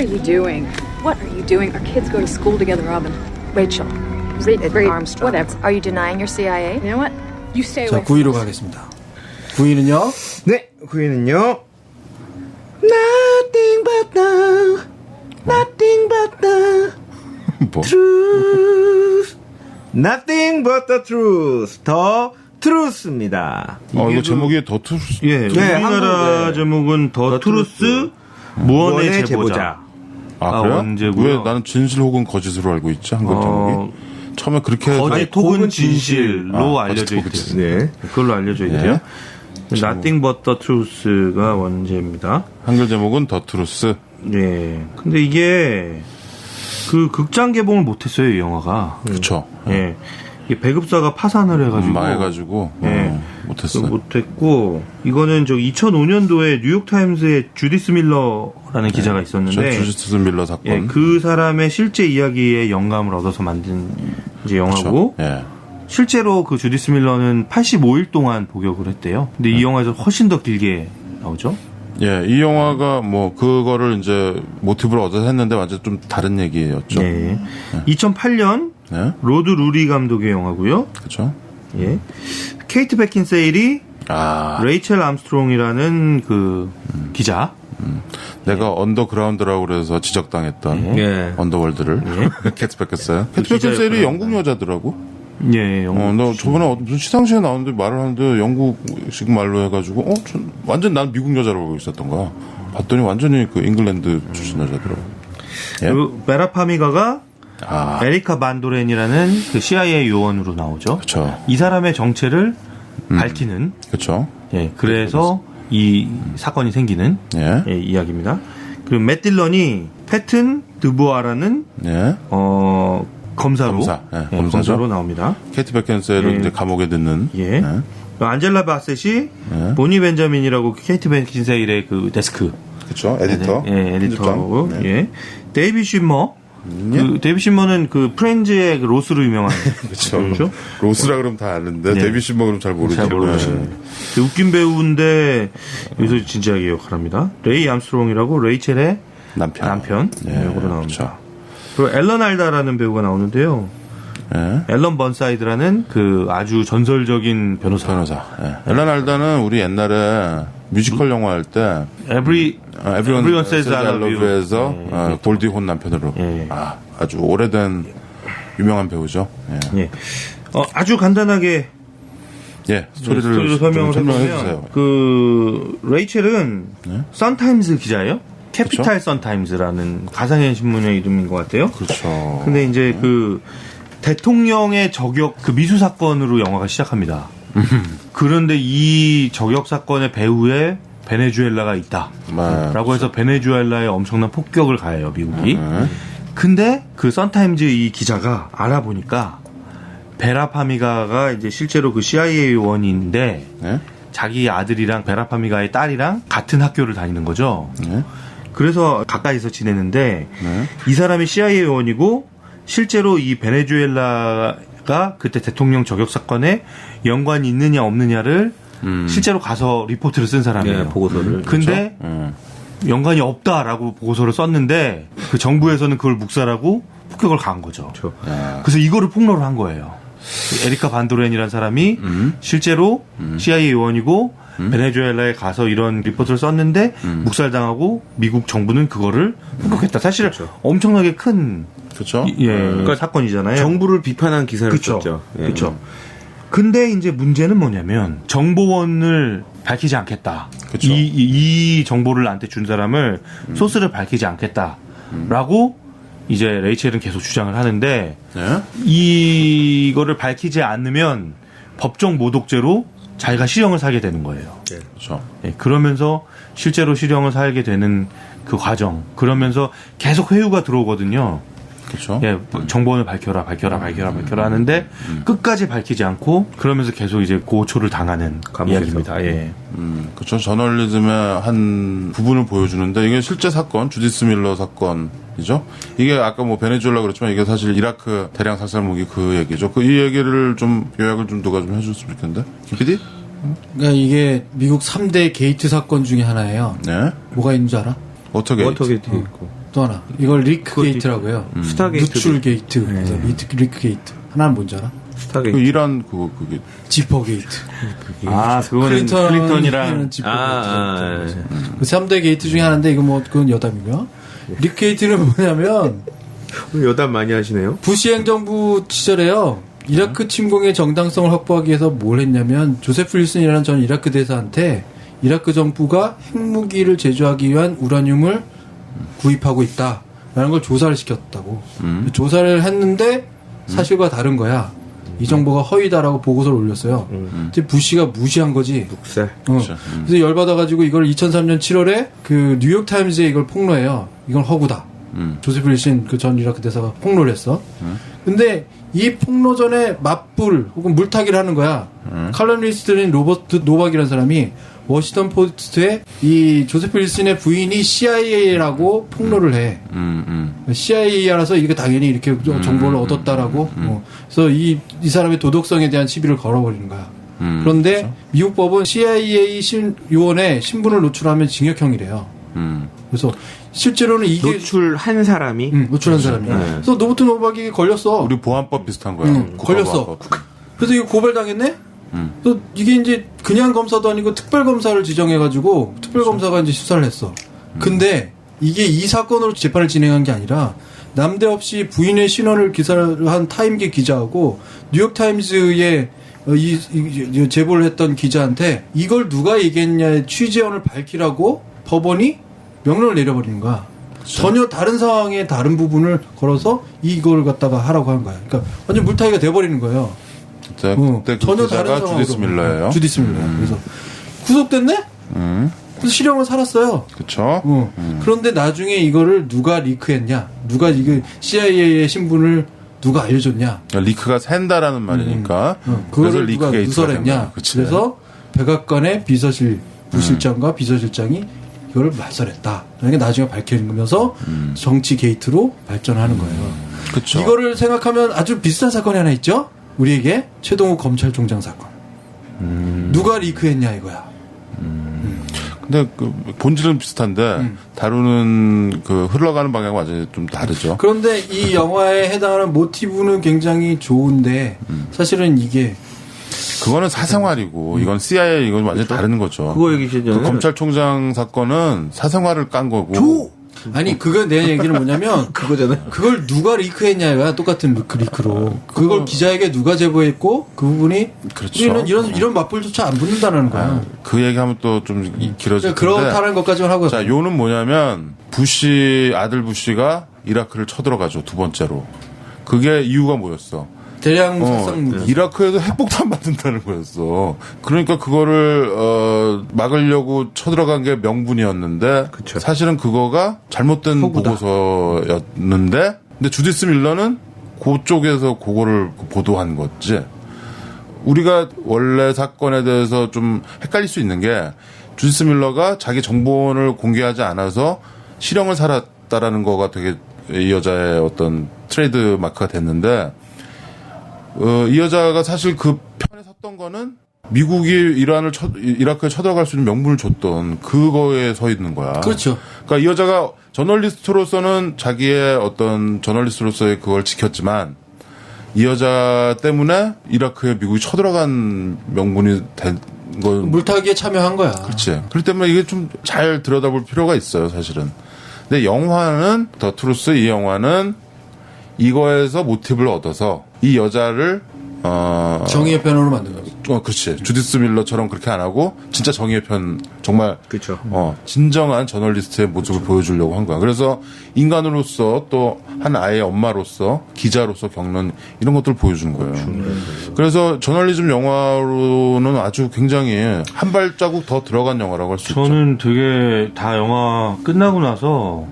are you doing? What are you doing? Our kids go to school together, Robin. Rachel. Armstrong. Whatever. Are you denying your CIA? You know what? You stay 자, away. 9위로 가겠습니다. 9위는요? 네, 9위는요. Nothing but the, nothing but the 뭐? truth. Nothing but the truth. 더 truth입니다. 이거 제목이 더 투스. 예, 우리나라 한국에 제목은 더 투루스 무언의 제보자. 아, 그래요? 원제고요. 왜 나는 진실 혹은 거짓으로 알고 있지? 한글 제목이. 처음에 그렇게 거짓 혹은 진실로 아, 알려져 거짓 혹은 있대요. 진실. 네, 그걸로 알려져 있대요. Nothing but the truth가 원제입니다. 한글 제목은 더 트루스. 예. 근데 이게 그 극장 개봉을 못했어요, 이 영화가. 그쵸. 예. 이 배급사가 파산을 해가지고 망해가지고 못했어. 못했고 이거는 저 2005년도에 뉴욕 타임스의 주디스 밀러라는 기자가 있었는데 주디스 밀러 사건. 예, 그 사람의 실제 이야기에 영감을 얻어서 만든 이제 영화고 예. 실제로 그 주디스 밀러는 85일 동안 복역을 했대요. 근데 이 영화에서 훨씬 더 길게 나오죠. 예, 이 영화가 뭐 그거를 이제 모티브로 얻어서 했는데 완전 좀 다른 얘기였죠. 예. 2008년 네. 로드 루리 감독의 영화고요. 그렇죠. 예. 케이트 베킨세일이 레이첼 암스트롱이라는 그 기자. 내가 언더그라운드라고 그래서 지적당했던 예. 언더월드를 캐트 베켄세일. 캐트 베켄세일이 영국 여자더라고. 예, 영국. 나 저번에 무슨 시상식에 나왔는데 말을 하는데 영국식 말로 해가지고 완전 난 미국 여자라고 알고 있었던 거야. 봤더니 완전히 그 잉글랜드 출신 여자더라고. 예? 그 베라 파미가가 에리카 반도렌이라는 그 CIA 요원으로 나오죠. 그렇죠. 이 사람의 정체를 밝히는. 그렇죠. 예, 그래서 이 사건이 생기는 예. 예, 이야기입니다. 그리고 맷 딜런이 패튼 드부아라는 예. 검사로 예, 검사로 나옵니다. 케이트 베켄세일을 예. 이제 감옥에 넣는. 예. 안젤라 바셋이 보니 벤자민이라고 케이트 베킨세일의 그 데스크. 그렇죠. 에디터. 예, 에디터고. 네. 예. 데이비 쉬머. 그 데이비 쉬머는 그 프렌즈의 그 로스로 유명한. 그렇죠. 로스라 그러면 다 아는데 네. 데이비 쉬머 그러면 잘 모르죠. 잘 모르시네. 웃긴 배우인데 여기서 진지하게 역할을 합니다. 레이 암스트롱이라고 레이첼의 남편 예, 역으로 나옵니다. 그렇죠. 그리고 앨런 알다라는 배우가 나오는데요. 예. 앨런 번사이드라는 그 아주 전설적인 변호사. 예. 엘런 알다는 우리 옛날에 뮤지컬 영화 할 때 Everyone Says I Love You에서 골디 혼 남편으로 예. 아주 오래된 유명한 배우죠. 예. 예. 아주 간단하게 스토리를 설명을 설명해 해보면 주세요. 그 레이첼은 선타임즈 기자예요. 캐피탈 선타임즈라는 가상의 신문의 이름인 것 같아요. 그렇죠. 근데 이제 그 대통령의 저격 그 미수 사건으로 영화가 시작합니다. 그런데 이 저격 사건의 배후에 베네수엘라가 있다라고 해서 베네수엘라에 엄청난 폭격을 가해요, 미국이. 근데 그 선타임즈 이 기자가 알아보니까 베라 파미가가 이제 실제로 그 CIA 요원인데 자기 아들이랑 베라 파미가의 딸이랑 같은 학교를 다니는 거죠. 그래서 가까이서 지내는데 이 사람이 CIA 요원이고 실제로 이 베네수엘라가 그때 대통령 저격 사건에 연관이 있느냐 없느냐를 실제로 가서 리포트를 쓴 사람이에요. 예, 보고서를. 근데 연관이 없다라고 보고서를 썼는데 그 정부에서는 그걸 묵살하고 폭격을 가한 거죠. 그렇죠. 그래서 이거를 폭로를 한 거예요. 에리카 반도렌이라는 사람이 실제로 CIA 요원이고 베네수엘라에 가서 이런 리포트를 썼는데 묵살당하고 미국 정부는 그거를 폭격했다. 사실 엄청나게 큰 그렇죠. 그러니까 사건이잖아요. 정부를 비판한 기사를 그쵸. 썼죠. 예. 그렇죠. 근데 이제 문제는 뭐냐면 정보원을 밝히지 않겠다. 그쵸. 이 정보를 나한테 준 사람을 소스를 밝히지 않겠다라고 이제 레이첼은 계속 주장을 하는데 이거를 밝히지 않으면 법정 모독죄로 자기가 실형을 살게 되는 거예요. 그렇죠. 예, 그러면서 실제로 실형을 살게 되는 그 과정. 그러면서 계속 회유가 들어오거든요. 그렇죠. 예, 정보원을 밝혀라 하는데 끝까지 밝히지 않고 그러면서 계속 이제 고초를 당하는 이야기입니다. 예. 그렇죠. 저널리즘의 한 부분을 보여주는데 이게 실제 사건, 주디스 밀러 사건이죠. 이게 아까 뭐 베네수엘라 그렇지만 이게 사실 이라크 대량 살살 무기 그 얘기죠. 이 얘기를 좀 요약을 좀 누가 좀 해줬으면 좋겠는데. 김 PD? 그러니까 이게 미국 3대 게이트 사건 중에 하나예요. 네. 뭐가 있는 줄 알아? 워터게이트. 워터게이트 있고. 또 하나. 이걸 리크 게이트라고 해요. 스타게이트. 누출 게이트. 그래서 리크 게이트. 하나는 뭔지 알아? 스타게이트. 그 이란 그게 지퍼 게이트. 아, 그거는 클린턴이랑. 지퍼 아, 게이트. 그 3대 게이트 중에 하나인데 이거 뭐 그건 여담이고요. 리크 게이트는 뭐냐면 여담 많이 하시네요. 부시 행정부 시절에요. 이라크 침공의 정당성을 확보하기 위해서 뭘 했냐면 조세프 윌슨이라는 전 이라크 대사한테 이라크 정부가 핵무기를 제조하기 위한 우라늄을 구입하고 있다라는 걸 조사를 시켰다고. 조사를 했는데 사실과 다른 거야. 이 정보가 허위다라고 보고서를 올렸어요. 근데 부시가 무시한 거지. 묵살. 그렇죠. 그래서 열받아가지고 이걸 2003년 7월에 그 뉴욕 타임즈에 이걸 폭로해요. 이건 허구다. 조세프 윌슨 그 전 이라크 대사가 폭로를 했어. 근데 이 폭로 전에 맞불 혹은 물타기를 하는 거야. 칼럼니스트인 로버트 노박이라는 사람이 워싱턴 포스트에 이 조세프 윌슨의 부인이 CIA라고 폭로를 해. CIA라서 이게 당연히 이렇게 정보를 얻었다라고. 그래서 이 사람의 도덕성에 대한 시비를 걸어버리는 거야. 그런데 그렇죠. 미국 법은 CIA 요원의 신분을 노출하면 징역형이래요. 그래서 실제로는 이게 노출한 사람이. 노출한 사람이. 그래서 노버트 노박이 걸렸어. 우리 보안법 비슷한 거야. 걸렸어. 국가보안법. 그래서 이거 고발당했네? 그래서 이게 이제 그냥 검사도 아니고 특별검사를 지정해가지고 특별검사가 이제 수사를 했어. 근데 이게 이 사건으로 재판을 진행한 게 아니라 남대없이 부인의 신원을 기사를 한 타임기 기자하고 뉴욕타임즈에 이 제보를 했던 기자한테 이걸 누가 얘기했냐의 취재원을 밝히라고 법원이 명령을 내려버리는 거야. 전혀 다른 상황의 다른 부분을 걸어서 이걸 갖다가 하라고 하는 거야. 그러니까 완전 물타기가 돼버리는 거예요. 그때 그 전혀 기자가 다른 상황으로. 주디스 밀러예요. 주디스 밀러야. 그래서 구속됐네? 그래서 실형을 살았어요. 그렇죠. 그런데 나중에 이거를 누가 리크했냐? 누가 이거 CIA의 신분을 누가 알려줬냐? 리크가 샌다라는 말이니까. 그거를 그래서 누가 리크 누설했냐? 그래서 백악관의 비서실 부실장과 비서실장이 이거를 말살했다. 이게 나중에 밝혀지면서 정치 게이트로 발전하는 거예요. 그렇죠. 이거를 생각하면 아주 비슷한 사건이 하나 있죠? 우리에게 최동욱 검찰총장 사건. 누가 리크했냐 이거야. 근데 그 본질은 비슷한데 다루는 그 흘러가는 방향은 완전히 좀 다르죠. 그런데 이 영화에 해당하는 모티브는 굉장히 좋은데 사실은 이게 그거는 사생활이고 이건 CIA 이건 완전히 다른 거죠. 그거 얘기시잖아요. 그 검찰총장 사건은 사생활을 깐 거고. 아니 그거 내 얘기는 뭐냐면 그거잖아요. 그걸 누가 리크했냐가 똑같은 리크로 그걸 기자에게 누가 제보했고 그 부분이 그렇죠. 우리는 이런 맞불조차 안 붙는다는 거야. 그 얘기하면 또 좀 길어질 텐데. 그렇다는 것까지만 하고요. 자, 요는 뭐냐면 부시 아들 부시가 이라크를 쳐들어가죠. 두 번째로. 그게 이유가 뭐였어? 대량 살상 무기. 이라크에서 핵폭탄 맞는다는 거였어. 그러니까 그거를 막으려고 쳐들어간 게 명분이었는데 그쵸. 사실은 그거가 잘못된 허구다. 보고서였는데 근데 주디스 밀러는 그쪽에서 그거를 보도한 거지. 우리가 원래 사건에 대해서 좀 헷갈릴 수 있는 게 주디스 밀러가 자기 정보원을 공개하지 않아서 실형을 살았다라는 거가 되게 이 여자의 어떤 트레이드 마크가 됐는데 이 여자가 사실 그 편에 섰던 거는 미국이 이라크에 쳐들어갈 수 있는 명분을 줬던 그거에 서 있는 거야. 그렇죠. 그러니까 이 여자가 저널리스트로서는 자기의 어떤 저널리스트로서의 그걸 지켰지만 이 여자 때문에 이라크에 미국이 쳐들어간 명분이 된 건 물타기에 참여한 거야. 그렇지. 그렇기 때문에 이게 좀 잘 들여다볼 필요가 있어요, 사실은. 근데 영화는 더 트루스 이 영화는 이거에서 모티브를 얻어서 이 여자를 정의의 편으로 만든 거지. 그렇지. 주디스 밀러처럼 그렇게 안 하고 진짜 정의의 편 정말 그쵸. 진정한 저널리스트의 모습을 보여주려고 한 거야. 그래서 인간으로서 또 한 아이의 엄마로서 기자로서 겪는 이런 것들을 보여주는 거예요. 그래서 저널리즘 영화로는 아주 굉장히 한 발자국 더 들어간 영화라고 할 수 있죠. 저는 되게 다 영화 끝나고 나서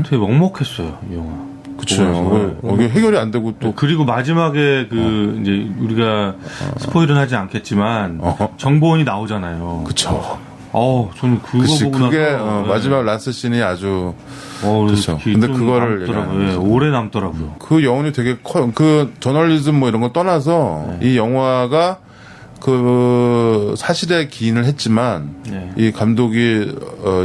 되게 먹먹했어요, 이 영화. 그쵸. 이게 해결이 안 되고 또 그리고 마지막에 이제 우리가 스포일은 하지 않겠지만 정보원이 나오잖아요. 그쵸. 저는 그거 그치. 보고 그게 나서 마지막 라스트 씬이 아주 그렇죠. 근데 그거를 얘기하는 오래 남더라고요. 그 여운이 되게 커요. 그 저널리즘 뭐 이런 거 떠나서 이 영화가 그 사실에 기인을 했지만 이 감독이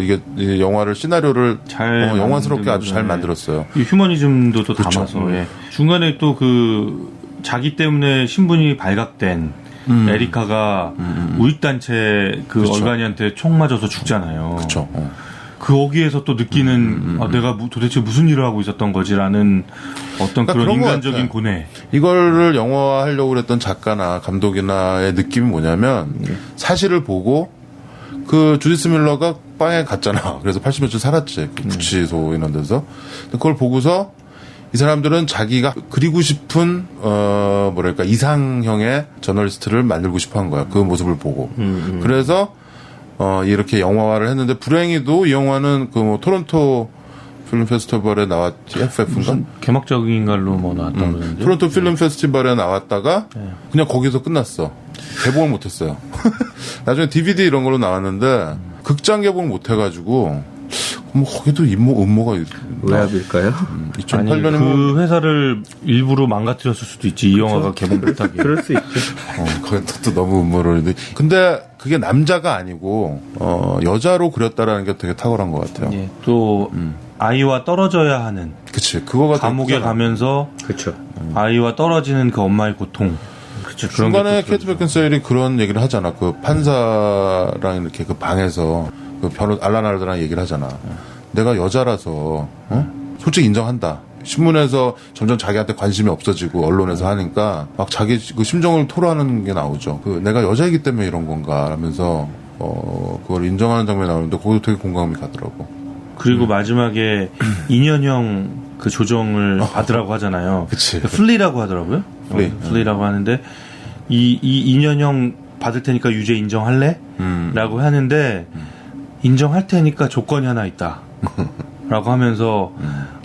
이게 이 영화를 시나리오를 잘 영화스럽게 아주 잘 네. 만들었어요. 이 휴머니즘도 또 그렇죠. 담아서 예. 중간에 또 그 자기 때문에 신분이 발각된 에리카가 우익단체 그 그렇죠. 얼간이한테 총 맞아서 죽잖아요. 그렇죠. 거기에서 또 느끼는 내가 도대체 무슨 일을 하고 있었던 거지라는 어떤 그러니까 그런 그런 것 인간적인 같아. 고뇌. 이거를 영화화하려고 그랬던 작가나 감독이나의 느낌이 뭐냐면 사실을 보고 그 주디스 밀러가 빵에 갔잖아. 그래서 80며칠 살았지. 그 구치소 이런 데서. 그걸 보고서 이 사람들은 자기가 그리고 싶은 뭐랄까 이상형의 저널리스트를 만들고 싶어 한 거야. 그 모습을 보고. 그래서 이렇게 영화화를 했는데 불행히도 이 영화는 그 뭐 토론토 필름 페스티벌에 FF인가? 개막적인 걸로 뭐 나왔다고 그러는데. 토론토 필름 페스티벌에 나왔다가 그냥 거기서 끝났어. 개봉을 못했어요. 나중에 DVD 이런 걸로 나왔는데 극장 개봉을 못해가지고 뭐 거기도 음모가 외압일까요? 2008년에 그 회사를 일부러 망가뜨렸을 수도 있지. 이 영화가 개봉 못하게. 그럴 수 있죠. 그건 또 너무 음모를. 근데 그게 남자가 아니고 여자로 그렸다라는 게 되게 탁월한 것 같아요. 예, 또 아이와 떨어져야 하는 그치. 그거가 감옥에 되게 가면서 그렇죠. 아이와 떨어지는 그 엄마의 고통. 그렇죠. 중간에 케이트 베킨세일이 그런 얘기를 하잖아. 그 판사랑 이렇게 그 방에서 그 알란 알드랑 얘기를 하잖아. 내가 여자라서 솔직히 인정한다. 신문에서 점점 자기한테 관심이 없어지고 언론에서 하니까 막 자기 그 심정을 토로하는 게 나오죠. 그 내가 여자이기 때문에 이런 건가 하면서 그걸 인정하는 장면이 나오는데 거기도 되게 공감이 가더라고. 그리고 마지막에 2년형 그 조정을 받으라고 하잖아요. 그치. 플리라고 하더라고요. 플리. 플리라고 하는데 이 2년형 받을 테니까 유죄 인정할래? 라고 하는데 인정할 테니까 조건이 하나 있다. 라고 하면서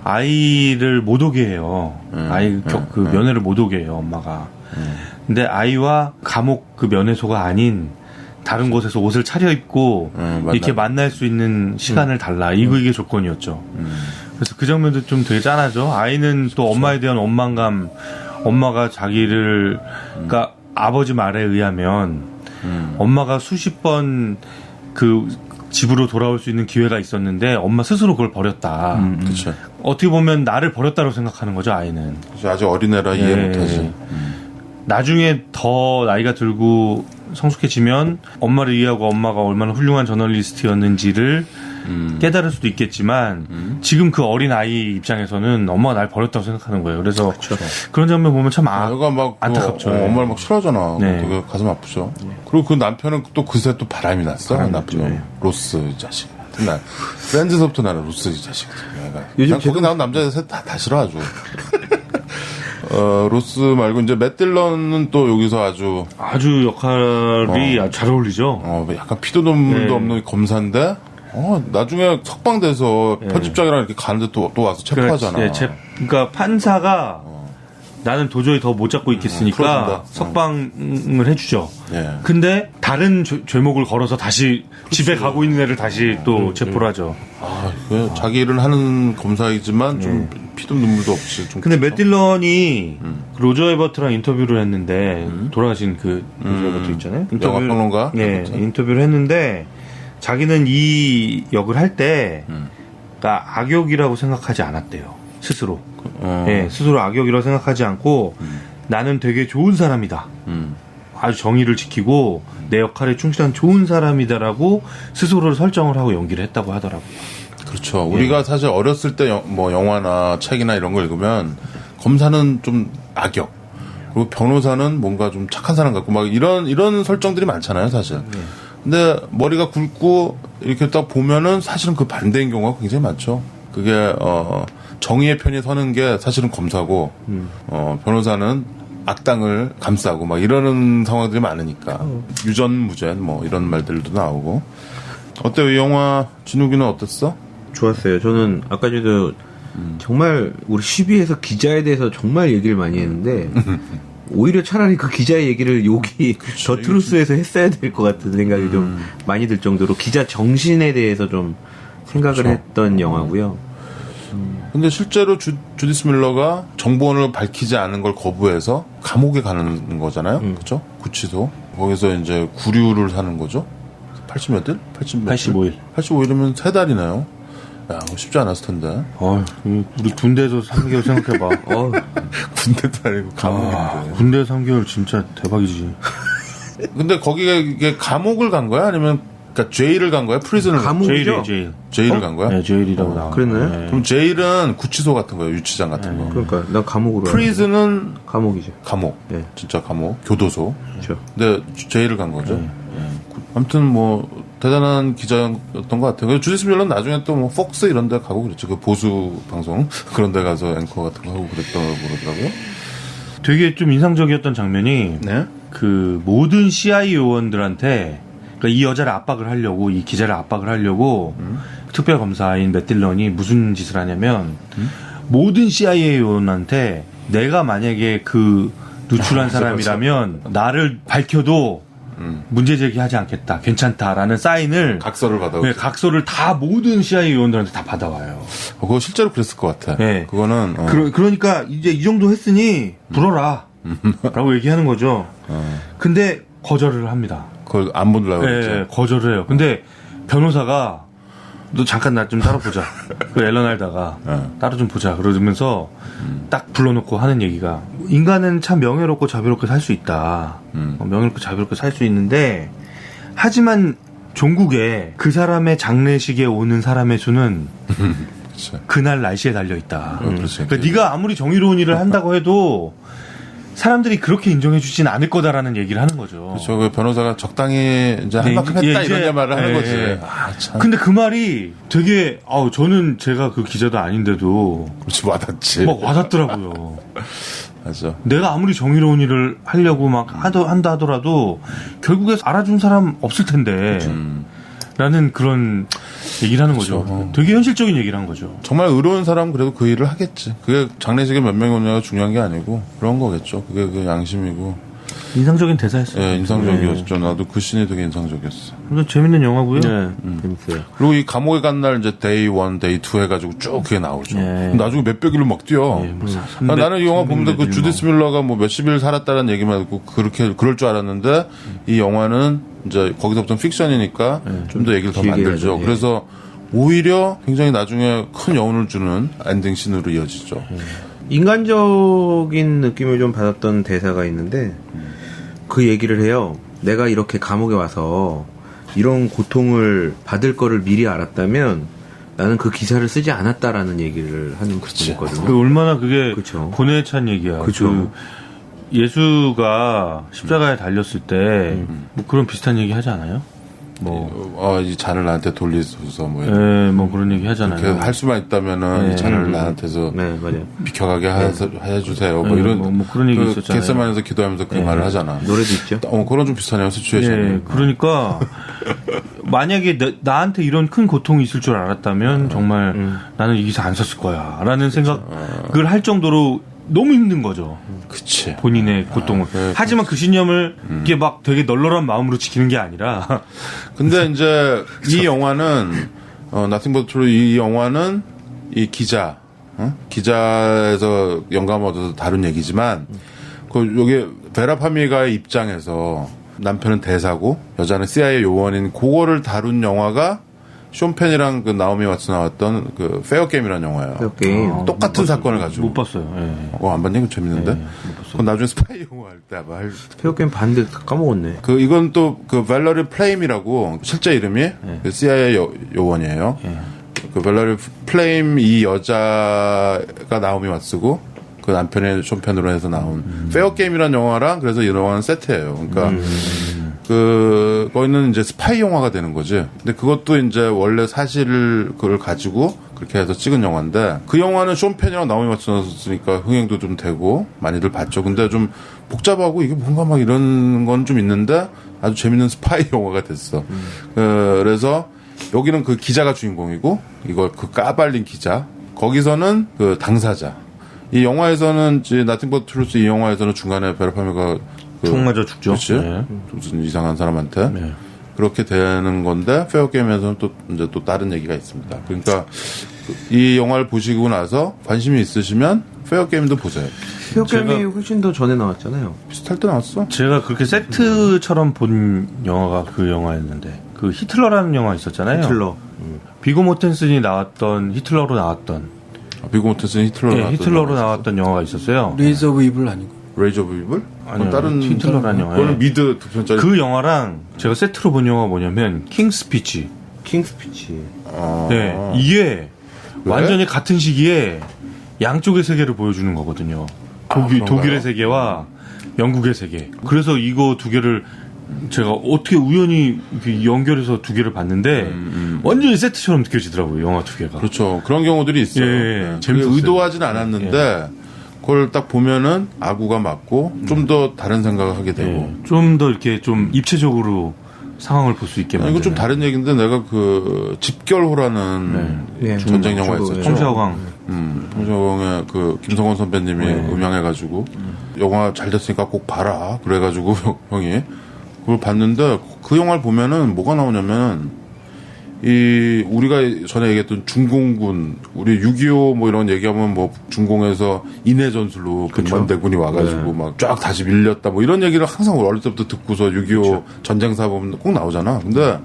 아이를 못 오게 해요. 아이 그 면회를 못 오게 해요, 엄마가. 근데 아이와 감옥 그 면회소가 아닌 다른 곳에서 옷을 차려입고 이렇게 만날 수 있는 시간을 달라. 이게 조건이었죠. 그래서 그 장면도 좀 되게 짠하죠. 아이는 또 엄마에 대한 원망감, 엄마가 자기를, 그러니까 아버지 말에 의하면 엄마가 수십 번 그 집으로 돌아올 수 있는 기회가 있었는데 엄마 스스로 그걸 버렸다. 그렇죠. 어떻게 보면 나를 버렸다고 생각하는 거죠, 아이는. 아직 어린애라 이해 못하지. 나중에 더 나이가 들고 성숙해지면 엄마를 이해하고 엄마가 얼마나 훌륭한 저널리스트였는지를 깨달을 수도 있겠지만 지금 그 어린 아이 입장에서는 엄마가 날 버렸다고 생각하는 거예요. 그래서 그런 장면 보면 참 애가 막 안타깝죠. 엄마를 막 싫어하잖아. 네. 되게 가슴 아프죠. 그리고 그 남편은 또 그새 또 바람이 났어. 나쁜 놈. 네. 로스 이 자식. 나 프렌즈서부터 나는 로스 이 자식. 요즘 거기 나온 남자들 다 싫어 아주. 로스 말고 이제 맷 딜런은 또 여기서 아주 역할이 아주 잘 어울리죠. 약간 피도 눈물도 네. 없는 검사인데 나중에 석방돼서 편집장이랑 이렇게 가는데 또 와서 체포하잖아. 그러니까 판사가 나는 도저히 더 못 잡고 있겠으니까 풀어준다. 석방을 해주죠. 예. 근데 다른 죄목을 걸어서 다시 집에 가고 있는 애를 다시 또 체포를 하죠. 자기 일을 하는 검사이지만 좀 피도 눈물도 없이 좀. 근데 맷 딜런이 로저 에버트랑 인터뷰를 했는데 돌아가신 그 로저 에버트 있잖아요. 영화 평론가. 네, 인터뷰를 했는데 자기는 이 역을 할 때 그러니까 악역이라고 생각하지 않았대요. 스스로. 네, 스스로 악역이라고 생각하지 않고 나는 되게 좋은 사람이다. 아주 정의를 지키고 내 역할에 충실한 좋은 사람이다라고 스스로를 설정을 하고 연기를 했다고 하더라고요. 그렇죠. 우리가 사실 어렸을 때 뭐 영화나 책이나 이런 거 읽으면 검사는 좀 악역, 그리고 변호사는 뭔가 좀 착한 사람 같고 막 이런 설정들이 많잖아요, 사실. 근데 머리가 굵고 이렇게 딱 보면은 사실은 그 반대인 경우가 굉장히 많죠. 그게 정의의 편에 서는 게 사실은 검사고 변호사는 악당을 감싸고 막 이러는 상황들이 많으니까 유전 무죄 뭐 이런 말들도 나오고. 어때요, 이 영화? 진욱이는 어땠어? 좋았어요. 저는 아까 전에도 정말 우리 12에서 기자에 대해서 정말 얘기를 많이 했는데 오히려 차라리 그 기자의 얘기를 여기 더 트루스에서 했어야 될 것 같은 생각이 좀 많이 들 정도로 기자 정신에 대해서 좀 생각을 했던 영화고요. 근데 실제로 주디스 밀러가 정보원을 밝히지 않은 걸 거부해서 감옥에 가는 거잖아요. 그렇죠? 구치소. 거기서 이제 구류를 사는 거죠. 80몇 일? 85일. 85일이면 3달이네요. 야, 그거 쉽지 않았을 텐데. 우리 군대에서 3개월 생각해봐. 군대도 아니고 감옥인데. 군대 3개월 진짜 대박이지. 근데 거기가 이게 감옥을 간 거야? 아니면 그러니까 제일을 간 거야? 프리즌을 감옥이죠? 제일을 간 거야? 네, 제일이라고 나와. 그랬나요? 네. 그럼 제일은 구치소 같은 거예요, 유치장 같은 거. 그러니까 난 감옥으로. 프리즌은 감옥이죠. 감옥, 네. 진짜 감옥, 교도소. 그렇죠. 근데 제일을 간 거죠. 아무튼 뭐 대단한 기자였던 것 같아요. 주디스 밀러는 나중에 또 뭐 폭스 이런 데 가고 그랬죠. 그 보수 방송 그런 데 가서 앵커 같은 거 하고 그랬다고 그러더라고요. 되게 좀 인상적이었던 장면이 네. 그 모든 CIA 요원들한테 그러니까 이 여자를 압박을 하려고 이 기자를 압박을 하려고 특별검사인 맷 딜런이 무슨 짓을 하냐면 모든 CIA 요원한테 내가 만약에 그 누출한 사람이라면 나를 밝혀도 문제 제기하지 않겠다, 괜찮다라는 사인을 각서를 받아오죠. 네, 각서를 다 모든 CIA 요원들한테 다 받아와요. 그거 실제로 그랬을 것 같아. 네. 그거는 그러니까 이제 이 정도 했으니 불어라 라고 얘기하는 거죠. 근데 거절을 합니다. 그걸 안 보려고 네, 그랬죠. 거절을 해요. 근데 변호사가 너 잠깐 나 좀 따로 보자. 그 앨런 알다가 따로 좀 보자. 그러면서 딱 불러놓고 하는 얘기가 인간은 참 명예롭고 자비롭게 살 수 있다. 명예롭고 자비롭게 살 수 있는데 하지만 종국에 그 사람의 장례식에 오는 사람의 수는 그치. 그날 날씨에 달려 있다. 그렇지. 그러니까 네가 아무리 정의로운 일을 한다고 해도 사람들이 그렇게 인정해주진 않을 거다라는 얘기를 하는 거죠. 그렇죠. 그 변호사가 적당히 이제 할 네, 만큼 했다 이제, 이런 말을 하는 예, 거지. 예. 아, 참. 근데 그 말이 되게 저는 제가 그 기자도 아닌데도 그렇지, 와닿지. 막 와닿더라고요. 맞아. 내가 아무리 정의로운 일을 하려고 막 한다 하더라도 결국에 알아준 사람 없을 텐데 라는 그런 얘기를 하는 거죠. 그렇죠. 되게 현실적인 얘기를 한 거죠. 정말 의로운 사람은 그래도 그 일을 하겠지. 그게 장례식에 몇 명이 오냐가 중요한 게 아니고 그런 거겠죠. 그게 그 양심이고. 인상적인 대사였어요. 예, 인상적이었죠. 나도 그 씬이 되게 인상적이었어. 네. 재밌는 영화고요. 네, 재밌어요. 그리고 이 감옥에 간 날 이제 데이 1, 데이 2 해가지고 쭉 그게 나오죠. 예. 나중에 몇백 일을 막 뛰어. 예, 뭐 나는 이 영화 300, 보면서 그 주디스 밀러가 뭐 몇십 일 살았다는 얘기만 듣고 그럴 줄 알았는데 이 영화는 이제 거기서부터 픽션이니까 좀 더 얘기를 더 길게 만들죠. 하죠, 예. 그래서 오히려 굉장히 나중에 큰 여운을 주는 엔딩 씬으로 이어지죠. 인간적인 느낌을 좀 받았던 대사가 있는데 그 얘기를 해요. 내가 이렇게 감옥에 와서 이런 고통을 받을 거를 미리 알았다면 나는 그 기사를 쓰지 않았다라는 얘기를 하는 분이 있거든요. 그 얼마나 그게 그쵸. 고뇌에 찬 얘기야. 그쵸. 그 예수가 십자가에 달렸을 때 뭐 그런 비슷한 얘기 하지 않아요? 뭐, 이 잔을 나한테 돌리소서 뭐 예, 뭐 그런 얘기 하잖아요. 이렇게 할 수만 있다면은 네. 이 잔을 나한테서 네, 맞아요. 비켜가게 해주세요. 뭐 네, 이런 뭐 그런 얘기 있었잖아요. 겟세마네에서 기도하면서 그 말을 하잖아. 노래도 있죠. 그런 좀 비슷하네요, 시츄에이션이. 예, 그러니까 만약에 나한테 이런 큰 고통이 있을 줄 알았다면 정말 나는 이 기사 안 썼을 거야 라는 생각을 할 정도로 너무 힘든 거죠. 그치. 본인의 고통을. 하지만 그 신념을 이게 막 되게 널널한 마음으로 지키는 게 아니라 근데 이제 이 영화는 Nothing But True 이 영화는 이 기자 기자에서 영감 얻어서 다룬 얘기지만 여기 베라 파미가의 입장에서 남편은 대사고 여자는 CIA 요원인 그거를 다룬 영화가 쇼 펜이랑 그 나오미 왓츠 나왔던 그 페어 게임이라는 영화예요. 페어 게임. 똑같은 사건을 가지고. 못 봤어요. 예. 안 봤니? 그거 재밌는데. 그건 나중에 스파이 영화 할 때 아마 페어 게임 봤는데 까먹었네. 이건 또 그 밸러리 플레임이라고 실제 이름이 그 CIA 요원이에요. 그 밸러리 플레임 이 여자가 나오미 왓츠고 그 남편의 쇼 펜으로 해서 나온 페어 게임이라는 영화랑 그래서 이 영화는 세트예요. 그러니까 거기는 이제 스파이 영화가 되는 거지. 근데 그것도 이제 원래 사실을 그걸 가지고 그렇게 해서 찍은 영화인데 그 영화는 쇼 펜이랑 나오미 왓츠 나왔으니까 흥행도 좀 되고 많이들 봤죠. 근데 좀 복잡하고 이게 뭔가 막 이런 건 좀 있는데 아주 재밌는 스파이 영화가 됐어. 그래서 여기는 그 기자가 주인공이고 이걸 그 까발린 기자 거기서는 그 당사자. 이 영화에서는 이제 Nothing But Truth 이 영화에서는 중간에 베라 파미가 총 맞아 죽죠. 그렇지. 네. 무슨 이상한 사람한테 네. 그렇게 되는 건데 페어 게임에서는 또 이제 또 다른 얘기가 있습니다. 그러니까 이 영화를 보시고 나서 관심이 있으시면 페어 게임도 보세요. 스퀘어게임이 훨씬 더 전에 나왔잖아요. 비슷할 때 나왔어. 제가 그렇게 세트처럼 본 영화가 그 영화였는데 그 히틀러라는 영화 있었잖아요. 히틀러. 비고 모텐슨이 나왔던 히틀러로 나왔던 비고 모텐슨 히틀러로 나왔던 영화가 있었어요. 레이즈 오브 이블 아니고. 레이저 오브 이블? 아니요, 다른 히틀러라는 영화. 그거는 미드 2편짜리. 그 영화랑 제가 세트로 본 영화가 뭐냐면 킹스피치. 킹스피치. 네, 이게 완전히 같은 시기에 양쪽의 세계를 보여주는 거거든요. 독일의 세계와 영국의 세계. 그래서 이거 두 개를 제가 어떻게 우연히 연결해서 두 개를 봤는데 완전히 세트처럼 느껴지더라고요. 영화 두 개가. 그렇죠. 그런 경우들이 있어요. 예, 네. 재밌었어요. 의도하진 않았는데 그걸 딱 보면은 아구가 맞고 좀 더 다른 생각을 하게 되고. 좀 더 이렇게 좀 입체적으로 상황을 볼 수 있게 만드는. 이건 좀 다른 얘기인데 내가 그 집결호라는 네. 전쟁 영화 중국에. 있었죠. 홍샤오강. 홍샤오강의 그 김성원 선배님이 음향해가지고 영화 잘 됐으니까 꼭 봐라. 그래가지고 형이 그걸 봤는데 그 영화를 보면은 뭐가 나오냐면 이 우리가 전에 얘기했던 중공군 우리 6.25 뭐 이런 얘기하면 뭐 중공에서 인해 전술로 백만대군이 와가지고 막 쫙 다시 밀렸다 뭐 이런 얘기를 항상 어릴 때부터 듣고서 6.25 전쟁사 보면 꼭 나오잖아. 근데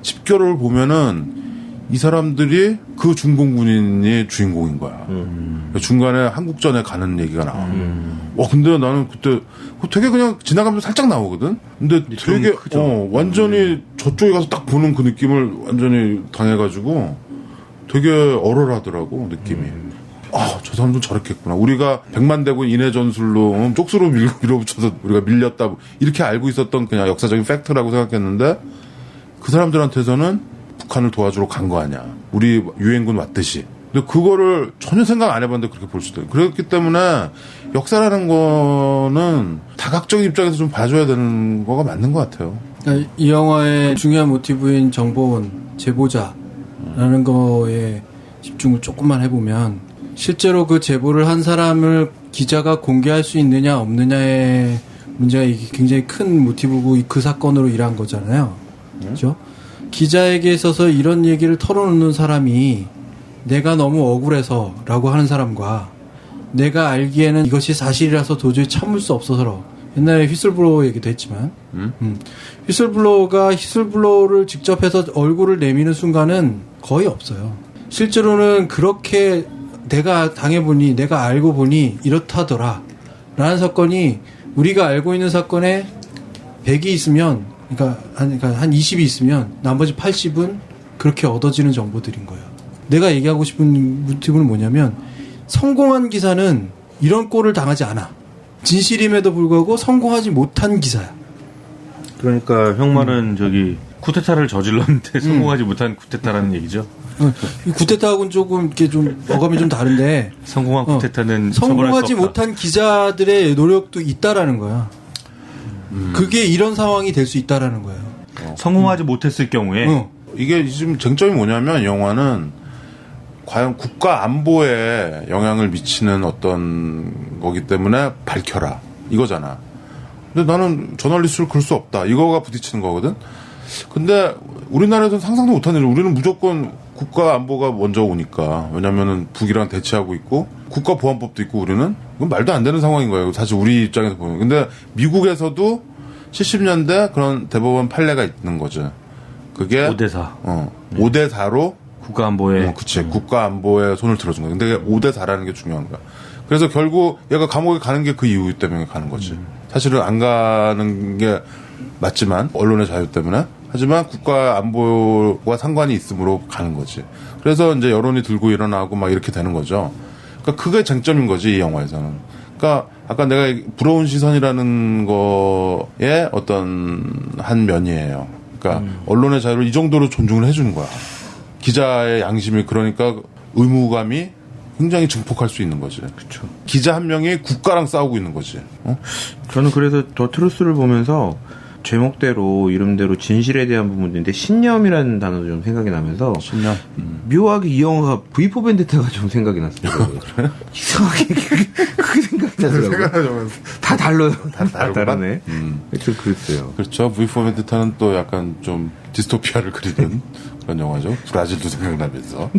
집결을 보면은 이 사람들이 그 중공군인이 주인공인 거야. 중간에 한국전에 가는 얘기가 나와. 근데 나는 그때 되게 그냥 지나가면서 살짝 나오거든? 근데 되게, 완전히 저쪽에 가서 딱 보는 그 느낌을 완전히 당해가지고 되게 얼얼하더라고, 느낌이. 저 사람도 저렇겠구나. 우리가 백만대군 인해 전술로 쪽수로 밀어붙여서 우리가 밀렸다. 이렇게 알고 있었던 그냥 역사적인 팩트라고 생각했는데 그 사람들한테서는 북한을 도와주러 간 거 아니야. 우리 유엔군 왔듯이. 근데 그거를 전혀 생각 안 해봤는데 그렇게 볼 수도 있고. 그렇기 때문에 역사라는 거는 다각적인 입장에서 좀 봐줘야 되는 거가 맞는 것 같아요. 그러니까 이 영화의 중요한 모티브인 정보원, 제보자라는 거에 집중을 조금만 해보면 실제로 그 제보를 한 사람을 기자가 공개할 수 있느냐 없느냐의 문제가 이게 굉장히 큰 모티브고 그 사건으로 일한 거잖아요. 그렇죠? 기자에게 있어서 이런 얘기를 털어놓는 사람이 내가 너무 억울해서 라고 하는 사람과 내가 알기에는 이것이 사실이라서 도저히 참을 수 없어서 옛날에 휘슬블로어 얘기도 했지만 휘슬블로어가 휘슬블로어를 직접 해서 얼굴을 내미는 순간은 거의 없어요. 실제로는 그렇게 내가 당해보니 내가 알고 보니 이렇다더라 라는 사건이 우리가 알고 있는 사건에 100이 있으면 그러니까 한 20이 있으면 나머지 80은 그렇게 얻어지는 정보들인 거예요. 내가 얘기하고 싶은 모티브는 뭐냐면 성공한 기사는 이런 꼴을 당하지 않아. 진실임에도 불구하고 성공하지 못한 기사야. 그러니까 형 말은 저기 쿠데타를 저질렀는데 성공하지 못한 쿠데타라는 얘기죠. 이 쿠데타하고는 조금 이렇게 좀 어감이 좀 다른데 성공한 쿠데타는 성공하지 못한 기자들의 노력도 있다라는 거야. 그게 이런 상황이 될 수 있다라는 거예요. 성공하지 못했을 경우에 이게 지금 쟁점이 뭐냐면 영화는 과연 국가 안보에 영향을 미치는 어떤 거기 때문에 밝혀라 이거잖아. 근데 나는 저널리스트를 그럴 수 없다. 이거가 부딪히는 거거든. 근데 우리나라에서는 상상도 못하는 일. 우리는 무조건 국가 안보가 먼저 오니까. 왜냐면은 북이랑 대치하고 있고 국가보안법도 있고 우리는 그건 말도 안 되는 상황인 거예요. 사실 우리 입장에서 보면. 근데 미국에서도 70년대 그런 대법원 판례가 있는 거죠. 그게 5대4. 5대4로 국가안보에. 그치. 국가안보에 손을 들어준 거야. 근데 5대4라는 게 중요한 거야. 그래서 결국 얘가 감옥에 가는 게 그 이유 때문에 가는 거지. 사실은 안 가는 게 맞지만 언론의 자유 때문에 하지만 국가안보와 상관이 있으므로 가는 거지. 그래서 이제 여론이 들고 일어나고 막 이렇게 되는 거죠. 그러니까 그게 쟁점인 거지 이 영화에서는. 그러니까 아까 내가 부러운 시선이라는 거에 어떤 한 면이에요. 그러니까 언론의 자유를 이 정도로 존중을 해주는 거야. 기자의 양심이 그러니까 의무감이 굉장히 증폭할 수 있는 거지. 그렇죠. 기자 한 명이 국가랑 싸우고 있는 거지. 저는 그래서 더 트루스를 보면서 제목대로 이름대로 진실에 대한 부분인데 신념이라는 단어도 좀 생각이 나면서 신념. 묘하게 이 영화가 V4 벤데타가 좀 생각이 났어요. 그래? 이상하게 그게 생각이 나더라고요. 다 달라요. 다 다르네. 좀 그랬어요. 그렇죠. V4 벤데타는 또 약간 좀 디스토피아를 그리는 그런 영화죠. 브라질도 생각나면서.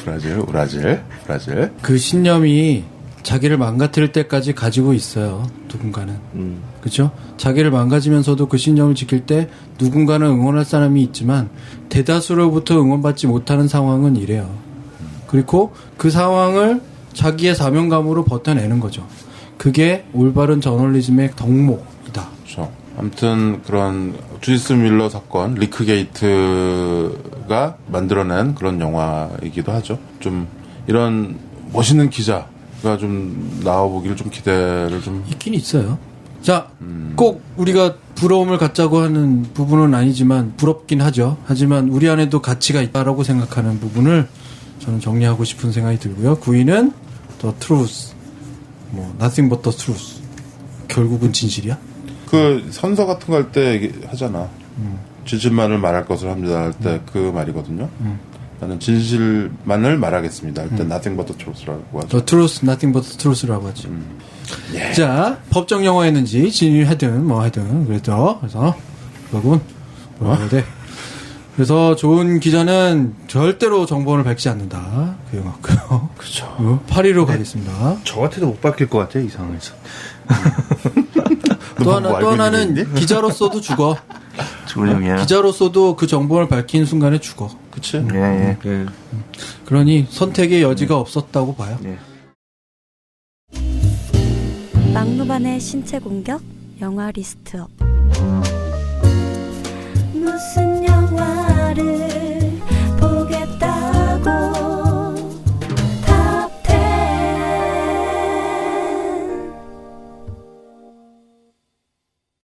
브라질. 그 신념이 자기를 망가뜨릴 때까지 가지고 있어요. 누군가는. 그렇죠? 자기를 망가지면서도 그 신념을 지킬 때 누군가는 응원할 사람이 있지만 대다수로부터 응원받지 못하는 상황은 이래요. 그리고 그 상황을 자기의 사명감으로 버텨내는 거죠. 그게 올바른 저널리즘의 덕목이다. 그렇죠. 아무튼 그런 주디스 밀러 사건, 리크게이트가 만들어낸 그런 영화이기도 하죠. 좀 이런 멋있는 기자가 좀 나와보기를 좀 기대를 좀 있긴 있어요. 자, 꼭 우리가 부러움을 갖자고 하는 부분은 아니지만 부럽긴 하죠. 하지만 우리 안에도 가치가 있다라고 생각하는 부분을 저는 정리하고 싶은 생각이 들고요. 9위는 The Truth, Nothing but the Truth. 결국은 진실이야? 그 선서 같은 거 할 때 하잖아. 진실만을 말할 것을 합니다 할 때 그 말이거든요. 나는 진실만을 말하겠습니다 할 때 Nothing but the truth라고 하죠. The Truth, Nothing but the Truth라고 하지. 자, 법정 영화였는지 진실하든 뭐 하든 그래서 결국은 뭐라고 돼. 그래서 좋은 기자는 절대로 정보를 밝히지 않는다. 그 영화고요. 그렇죠. 8위로 가겠습니다. 저 같아도 못 밝힐 것 같아 이 상황에서. 또 하나는 기자로서도 죽어. 좋은 형이야. 기자로서도 그 정보를 밝힌 순간에 죽어. 그치? 예. 네. 그러니 선택의 여지가 없었다고 봐요. 예. 막루반의 신체 공격 영화 리스트업. 무슨 영화를